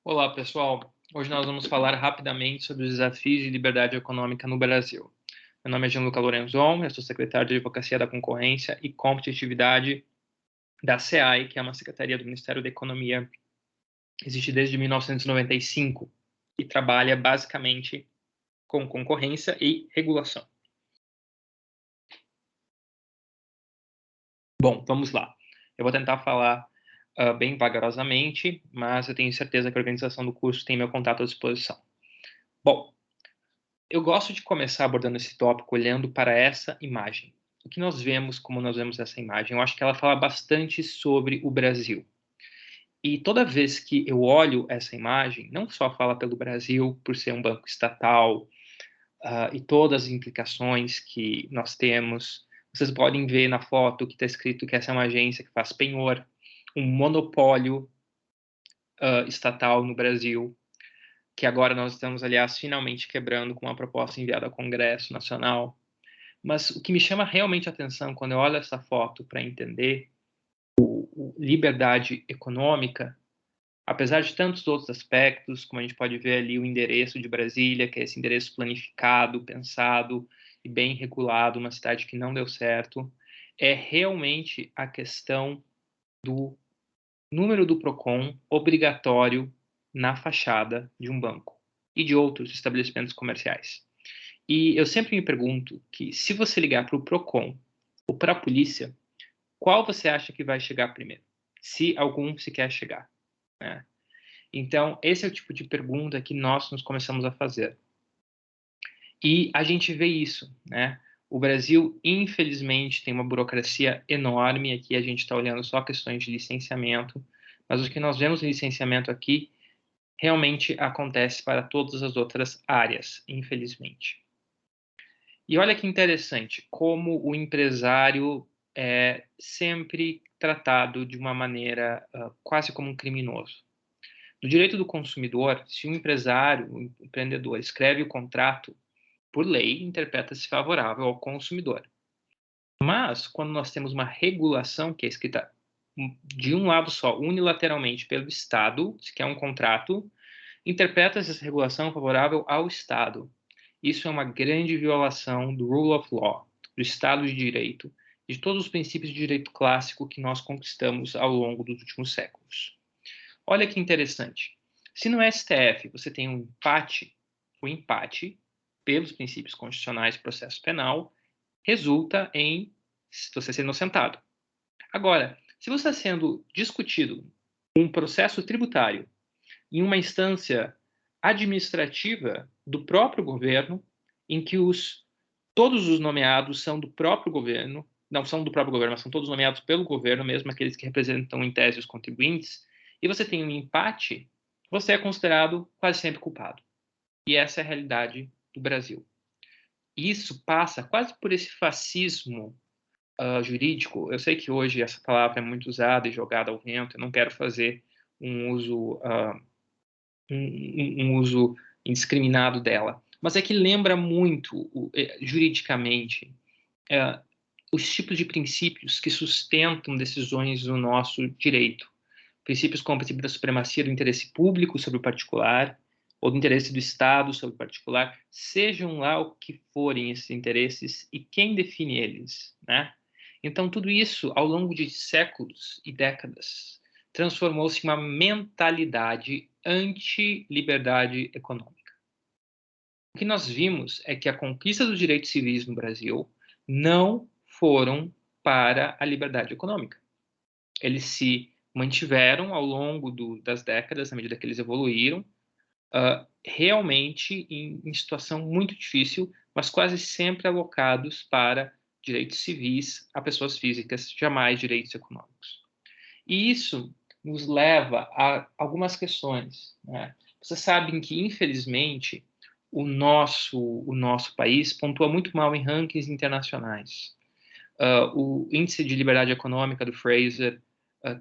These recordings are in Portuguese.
Olá, pessoal. Hoje nós vamos falar rapidamente sobre os desafios de liberdade econômica no Brasil. Meu nome é Gianluca Lorenzon, eu sou secretário de Advocacia da Concorrência e Competitividade da SEAI, que é uma secretaria do Ministério da Economia, existe desde 1995 e trabalha basicamente com concorrência e regulação. Bom, vamos lá. Eu vou tentar falar bem vagarosamente, mas eu tenho certeza que a organização do curso tem meu contato à disposição. Bom, eu gosto de começar abordando esse tópico olhando para essa imagem. O que nós vemos, como nós vemos essa imagem? Eu acho que ela fala bastante sobre o Brasil. E toda vez que eu olho essa imagem, não só fala pelo Brasil, por ser um banco estatal, e todas as implicações que nós temos. Vocês podem ver na foto que está escrito que essa é uma agência que faz penhor, um monopólio estatal no Brasil, que agora nós estamos, aliás, finalmente quebrando com uma proposta enviada ao Congresso Nacional. Mas o que me chama realmente a atenção quando eu olho essa foto para entender liberdade econômica, apesar de tantos outros aspectos, como a gente pode ver ali o endereço de Brasília, que é esse endereço planificado, pensado e bem regulado, uma cidade que não deu certo, é realmente a questão do número do PROCON obrigatório na fachada de um banco e de outros estabelecimentos comerciais. E eu sempre me pergunto que se você ligar para o PROCON ou para a polícia, qual você acha que vai chegar primeiro? Se algum sequer chegar, né? Então, esse é o tipo de pergunta que nós nos começamos a fazer. E a gente vê isso, né? O Brasil, infelizmente, tem uma burocracia enorme. Aqui a gente está olhando só questões de licenciamento, mas o que nós vemos em licenciamento aqui realmente acontece para todas as outras áreas, infelizmente. E olha que interessante, como o empresário é sempre tratado de uma maneira quase como um criminoso. No direito do consumidor, se um empresário, um empreendedor, escreve o contrato, por lei, interpreta-se favorável ao consumidor. Mas, quando nós temos uma regulação que é escrita de um lado só, unilateralmente pelo Estado, se quer um contrato, interpreta-se essa regulação favorável ao Estado. Isso é uma grande violação do rule of law, do Estado de Direito, e de todos os princípios de direito clássico que nós conquistamos ao longo dos últimos séculos. Olha que interessante. Se no STF você tem um empate, o empate, pelos princípios constitucionais do processo penal, resulta em você ser inocentado. Agora, se você está sendo discutido um processo tributário em uma instância administrativa do próprio governo, em que todos os nomeados são do próprio governo, não são do próprio governo, mas são todos nomeados pelo governo, mesmo aqueles que representam em tese os contribuintes, e você tem um empate, você é considerado quase sempre culpado. E essa é a realidade do Brasil. Isso passa quase por esse fascismo jurídico. Eu sei que hoje essa palavra é muito usada e jogada ao vento, eu não quero fazer um uso um uso indiscriminado dela. Mas é que lembra muito, juridicamente, é, os tipos de princípios que sustentam decisões do nosso direito. Princípios como o princípio da supremacia do interesse público sobre o particular, ou do interesse do Estado sobre o particular, sejam lá o que forem esses interesses e quem define eles, né? Então, tudo isso, ao longo de séculos e décadas, transformou-se em uma mentalidade anti-liberdade econômica. O que nós vimos é que a conquista dos direitos civis no Brasil não foram para a liberdade econômica. Eles se mantiveram ao longo das décadas, à medida que eles evoluíram, realmente em situação muito difícil, mas quase sempre alocados para direitos civis a pessoas físicas, jamais direitos econômicos. E isso nos leva a algumas questões, né? Vocês sabem que, infelizmente, o nosso país pontua muito mal em rankings internacionais. O índice de liberdade econômica do Fraser,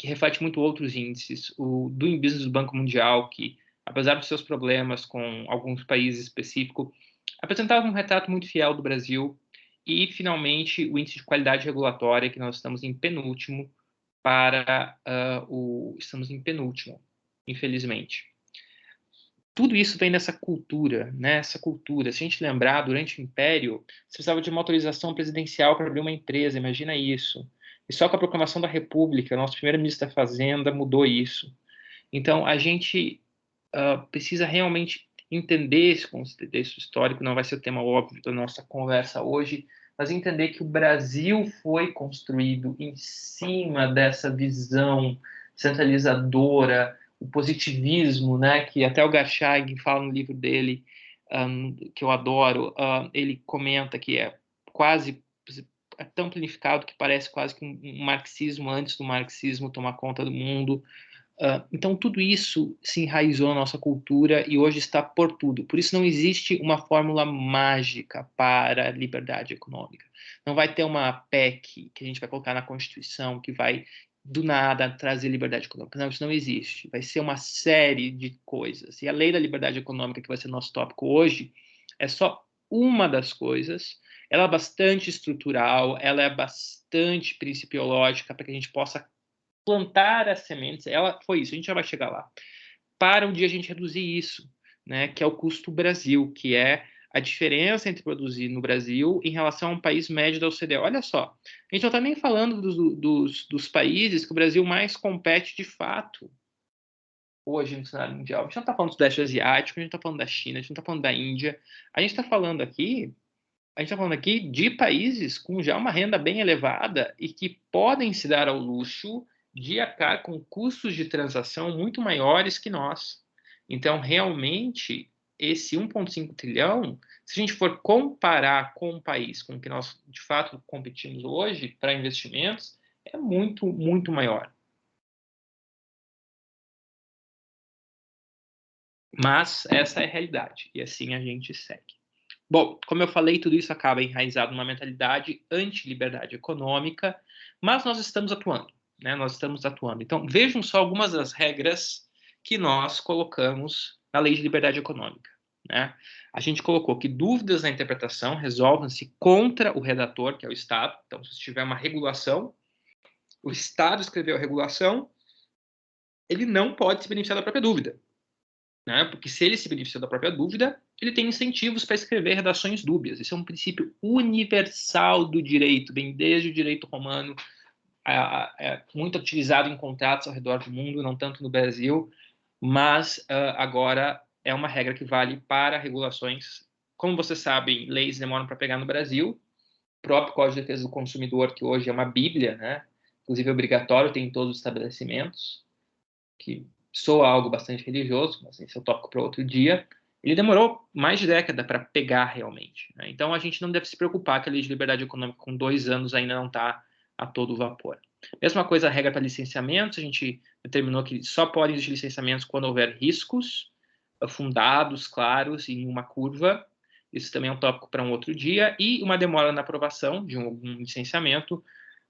que reflete muito outros índices, o Doing Business do Banco Mundial, que, apesar dos seus problemas com alguns países específicos, apresentava um retrato muito fiel do Brasil, e, finalmente, o índice de qualidade regulatória, que nós estamos em penúltimo, estamos em penúltimo, infelizmente. tudo isso vem dessa cultura, né? Essa cultura. Se a gente lembrar, durante o Império, você precisava de uma autorização presidencial para abrir uma empresa, imagina isso. E só com a proclamação da República, nosso primeiro-ministro da Fazenda mudou isso. Então, a gente precisa realmente entender esse contexto histórico, não vai ser o tema óbvio da nossa conversa hoje, mas entender que o Brasil foi construído em cima dessa visão centralizadora, o positivismo, né, que até o Garchag fala no livro dele, que eu adoro, ele comenta que é quase tão planificado que parece quase que um marxismo antes do marxismo tomar conta do mundo. Então, tudo isso se enraizou na nossa cultura e hoje está por tudo. Por isso, não existe uma fórmula mágica para a liberdade econômica. Não vai ter uma PEC que a gente vai colocar na Constituição que vai, do nada, trazer liberdade econômica. Não, isso não existe. Vai ser uma série de coisas. E a lei da liberdade econômica, que vai ser nosso tópico hoje, é só uma das coisas. Ela é bastante estrutural, ela é bastante principiológica para que a gente possa plantar as sementes, ela foi isso, a gente já vai chegar lá, para um dia a gente reduzir isso, né, que é o custo Brasil, que é a diferença entre produzir no Brasil em relação a um país médio da OCDE. Olha só, a gente não está nem falando dos países que o Brasil mais compete de fato hoje no cenário mundial. A gente não está falando do Sudeste Asiático, a gente não está falando da China, a gente não está falando da Índia, a gente está falando aqui de países com já uma renda bem elevada e que podem se dar ao luxo de arcar com custos de transação muito maiores que nós. Então, realmente, esse 1,5 trilhão, se a gente for comparar com um país com que nós, de fato, competimos hoje para investimentos, é muito, muito maior. Mas essa é a realidade, e assim a gente segue. Bom, como eu falei, tudo isso acaba enraizado numa mentalidade anti-liberdade econômica, mas nós estamos atuando, né? Nós estamos atuando. Então, vejam só algumas das regras que nós colocamos na Lei de Liberdade Econômica, né? A gente colocou que dúvidas na interpretação resolvam-se contra o redator, que é o Estado. Então, se tiver uma regulação, o Estado escreveu a regulação, ele não pode se beneficiar da própria dúvida, né? Porque se ele se beneficia da própria dúvida, ele tem incentivos para escrever redações dúbias. Isso é um princípio universal do direito, vem desde o direito romano, é muito utilizado em contratos ao redor do mundo, não tanto no Brasil, mas agora é uma regra que vale para regulações. Como vocês sabem, leis demoram para pegar no Brasil. O próprio Código de Defesa do Consumidor, que hoje é uma bíblia, né? Inclusive obrigatório, tem em todos os estabelecimentos, que soa algo bastante religioso, mas esse eu toco para outro dia, ele demorou mais de década para pegar realmente, né? Então a gente não deve se preocupar que a lei de liberdade econômica com 2 anos ainda não está a todo vapor. Mesma coisa a regra para licenciamentos, a gente determinou que só podem existir licenciamentos quando houver riscos fundados, claros, em uma curva. Isso também é um tópico para um outro dia. E uma demora na aprovação de um licenciamento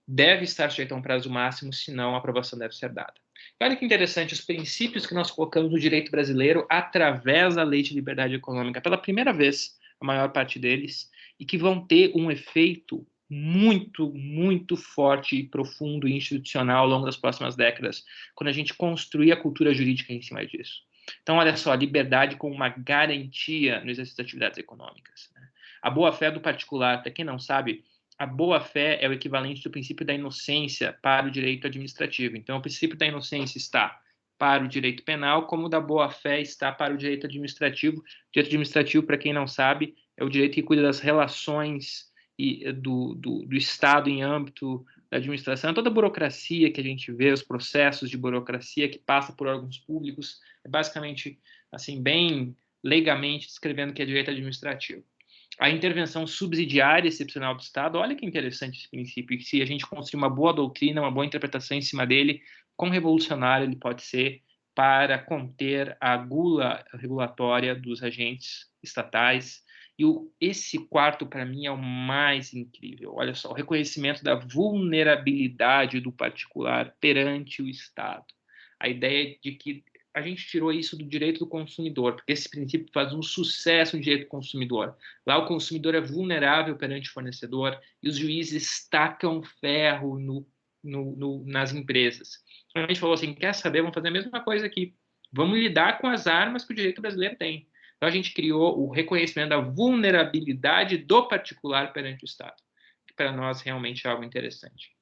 deve estar sujeito a um prazo máximo, senão a aprovação deve ser dada. Olha que interessante, os princípios que nós colocamos no direito brasileiro através da Lei de Liberdade Econômica, pela primeira vez, a maior parte deles, e que vão ter um efeito muito, muito forte e profundo e institucional ao longo das próximas décadas, quando a gente construir a cultura jurídica em cima disso. Então, olha só, a liberdade como uma garantia no exercício das atividades econômicas, né? A boa-fé do particular, para quem não sabe, a boa-fé é o equivalente do princípio da inocência para o direito administrativo. Então, o princípio da inocência está para o direito penal, como o da boa-fé está para o direito administrativo. O direito administrativo, para quem não sabe, é o direito que cuida das relações do Estado em âmbito da administração. Toda a burocracia que a gente vê, os processos de burocracia que passa por órgãos públicos, é basicamente, assim, bem leigamente descrevendo que é direito administrativo. A intervenção subsidiária excepcional do Estado, olha que interessante esse princípio, e se a gente construir uma boa doutrina, uma boa interpretação em cima dele, quão revolucionário ele pode ser para conter a gula regulatória dos agentes estatais. E esse quarto, para mim, é o mais incrível. Olha só, o reconhecimento da vulnerabilidade do particular perante o Estado. A ideia de que a gente tirou isso do direito do consumidor, porque esse princípio faz um sucesso no direito do consumidor. Lá o consumidor é vulnerável perante o fornecedor e os juízes tacam ferro nas empresas. A gente falou assim, quer saber, vamos fazer a mesma coisa aqui. Vamos lidar com as armas que o direito brasileiro tem. Então, a gente criou o reconhecimento da vulnerabilidade do particular perante o Estado, que para nós realmente é algo interessante.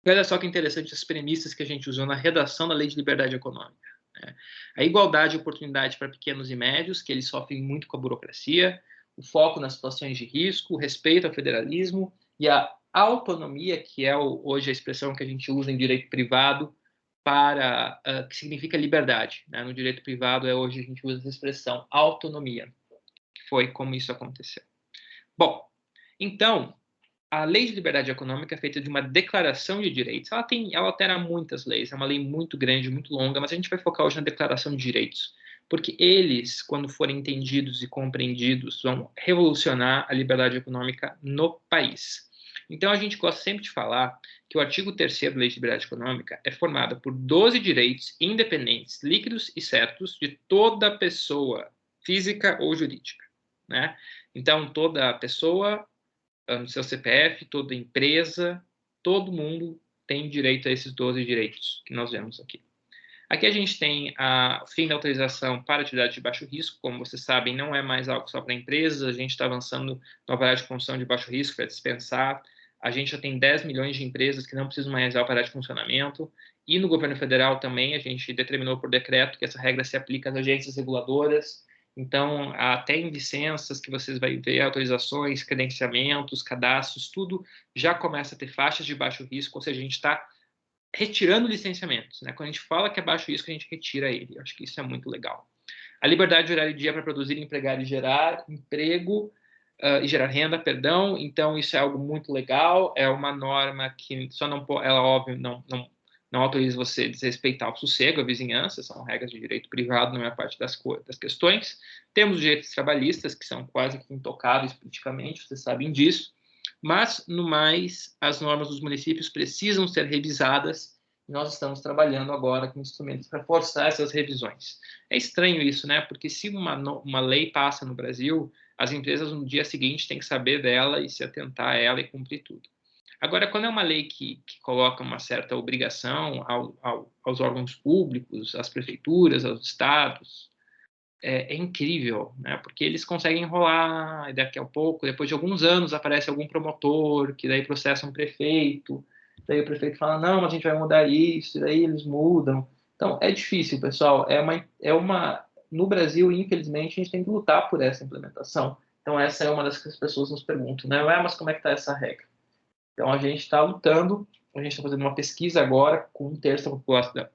E olha só que interessante as premissas que a gente usou na redação da Lei de Liberdade Econômica, né? A igualdade de oportunidade para pequenos e médios, que eles sofrem muito com a burocracia, o foco nas situações de risco, o respeito ao federalismo e a autonomia, que é hoje a expressão que a gente usa em direito privado, para que significa liberdade, né? No direito privado, hoje a gente usa essa expressão autonomia, que foi como isso aconteceu. Bom, então, a Lei de Liberdade Econômica é feita de uma declaração de direitos. Ela altera muitas leis, é uma lei muito grande, muito longa, mas a gente vai focar hoje na declaração de direitos, porque eles, quando forem entendidos e compreendidos, vão revolucionar a liberdade econômica no país. Então, a gente gosta sempre de falar que o artigo 3º da Lei de Liberdade Econômica é formado por 12 direitos independentes, líquidos e certos de toda pessoa, física ou jurídica, né? Então, toda pessoa no seu CPF, toda empresa, todo mundo tem direito a esses 12 direitos que nós vemos aqui. Aqui a gente tem o fim da autorização para atividade de baixo risco. Como vocês sabem, não é mais algo só para empresas, a gente está avançando no aparelho de construção de baixo risco para dispensar. A gente já tem 10 milhões de empresas que não precisam mais do aparelho de funcionamento. E no governo federal também, a gente determinou por decreto que essa regra se aplica às agências reguladoras. Então, até em licenças que vocês vão ver, autorizações, credenciamentos, cadastros, tudo já começa a ter faixas de baixo risco, ou seja, a gente está retirando licenciamentos, né? Quando a gente fala que é baixo risco, a gente retira ele. Eu acho que isso é muito legal. A liberdade de horário e dia para produzir, empregar e gerar emprego e gerar renda, perdão. Então, isso é algo muito legal. É uma norma que só não pode, ela, óbvio, não autoriza você a desrespeitar o sossego, a vizinhança, são regras de direito privado na maior parte das questões. Temos direitos trabalhistas, que são quase que intocáveis politicamente, vocês sabem disso. Mas, no mais, as normas dos municípios precisam ser revisadas e nós estamos trabalhando agora com instrumentos para forçar essas revisões. É estranho isso, né? Porque se uma lei passa no Brasil, as empresas no dia seguinte têm que saber dela e se atentar a ela e cumprir tudo. Agora, quando é uma lei que coloca uma certa obrigação aos órgãos públicos, às prefeituras, aos estados, é incrível, né? Porque eles conseguem enrolar, e daqui a pouco, depois de alguns anos, aparece algum promotor, que daí processa um prefeito, daí o prefeito fala, não, mas a gente vai mudar isso, e daí eles mudam. Então, é difícil, pessoal. No Brasil, infelizmente, a gente tem que lutar por essa implementação. Então, essa é uma das que as pessoas nos perguntam, né? Mas como é que está essa regra? Então, a gente está lutando, a gente está fazendo uma pesquisa agora com um terço da população,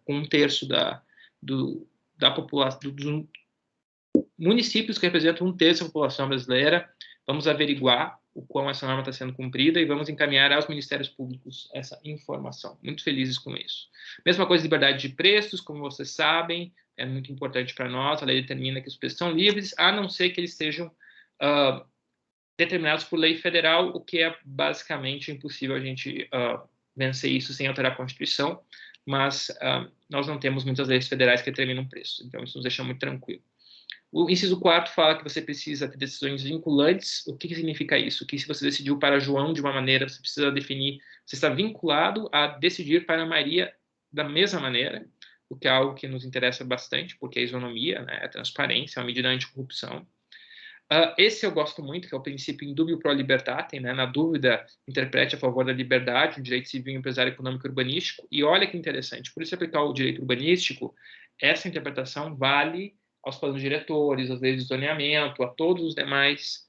da população, dos municípios que representam um terço da população brasileira. Vamos averiguar o quão essa norma está sendo cumprida e vamos encaminhar aos ministérios públicos essa informação. Muito felizes com isso. Mesma coisa, liberdade de preços, como vocês sabem, é muito importante para nós. A lei determina que os preços são livres, a não ser que eles sejam determinados por lei federal, o que é basicamente impossível a gente vencer isso sem alterar a Constituição, mas nós não temos muitas leis federais que determinam preço, então isso nos deixa muito tranquilo. O inciso 4 fala que você precisa ter decisões vinculantes. O que significa isso? Que se você decidiu para João de uma maneira, você precisa definir, você está vinculado a decidir para Maria da mesma maneira, o que é algo que nos interessa bastante, porque é isonomia, né, é transparência, é uma medida anticorrupção. Esse eu gosto muito, que é o princípio indubio pro libertatem, né? Na dúvida, interprete a favor da liberdade, o direito civil, empresário, econômico e urbanístico. E olha que interessante, por isso aplicar o direito urbanístico, essa interpretação vale aos planos diretores, às leis de zoneamento, a todos os demais,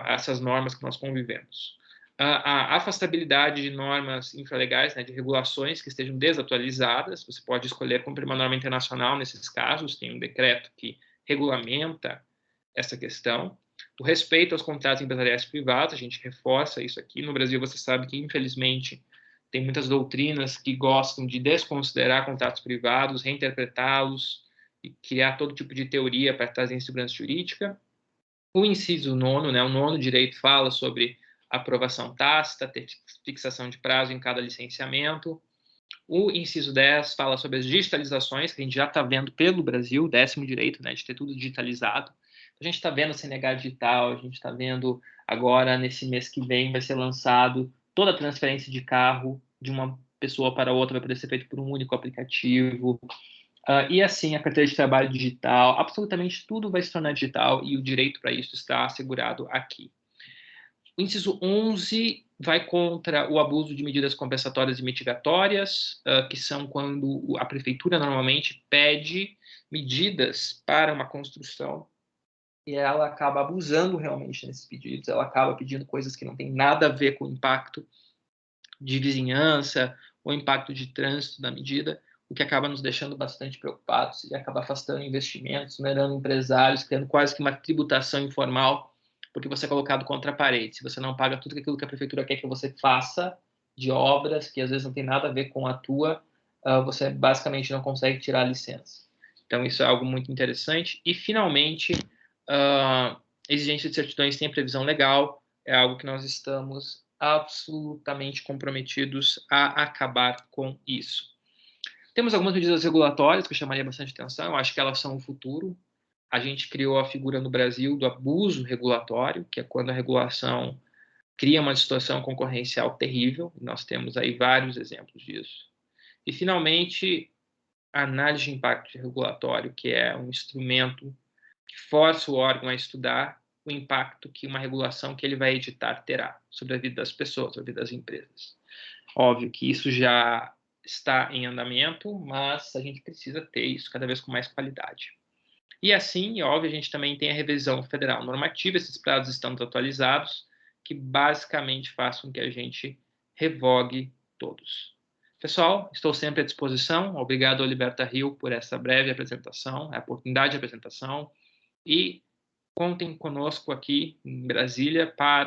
essas normas que nós convivemos. A afastabilidade de normas infralegais, né, de regulações que estejam desatualizadas, você pode escolher cumprir uma norma internacional nesses casos, tem um decreto que regulamenta essa questão. O respeito aos contratos empresariais privados, a gente reforça isso aqui. No Brasil, você sabe que, infelizmente, tem muitas doutrinas que gostam de desconsiderar contratos privados, reinterpretá-los e criar todo tipo de teoria para trazer insegurança jurídica. O inciso 9º, né, o 9º direito fala sobre aprovação tácita, fixação de prazo em cada licenciamento. O inciso 10 fala sobre as digitalizações, que a gente já está vendo pelo Brasil, 10º direito, né, de ter tudo digitalizado. A gente está vendo a CNH digital, a gente está vendo agora, nesse mês que vem, vai ser lançado toda a transferência de carro de uma pessoa para outra, vai poder ser feito por um único aplicativo. E assim, a carteira de trabalho digital, absolutamente tudo vai se tornar digital e o direito para isso está assegurado aqui. O inciso 11 vai contra o abuso de medidas compensatórias e mitigatórias, que são quando a prefeitura normalmente pede medidas para uma construção e ela acaba abusando realmente nesses pedidos, ela acaba pedindo coisas que não têm nada a ver com o impacto de vizinhança ou impacto de trânsito da medida, o que acaba nos deixando bastante preocupados e acaba afastando investimentos, onerando empresários, criando quase que uma tributação informal, porque você é colocado contra a parede. Se você não paga tudo aquilo que a prefeitura quer que você faça, de obras que às vezes não tem nada a ver com a tua, você basicamente não consegue tirar a licença. Então, isso é algo muito interessante. E, finalmente, exigência de certidões sem previsão legal é algo que nós estamos absolutamente comprometidos a acabar com isso. Temos algumas medidas regulatórias que eu chamaria bastante atenção, eu acho que elas são o futuro. A gente criou a figura no Brasil do abuso regulatório, que é quando a regulação cria uma situação concorrencial terrível, e nós temos aí vários exemplos disso. E, finalmente, a análise de impacto regulatório, que é um instrumento que força o órgão a estudar o impacto que uma regulação que ele vai editar terá sobre a vida das pessoas, sobre a vida das empresas. Óbvio que isso já está em andamento, mas a gente precisa ter isso cada vez com mais qualidade. E assim, óbvio, a gente também tem a revisão federal normativa, esses prazos estão atualizados, que basicamente façam que a gente revogue todos. Pessoal, estou sempre à disposição. Obrigado ao Liberta Rio por essa breve apresentação, a oportunidade de apresentação. E contem conosco aqui em Brasília para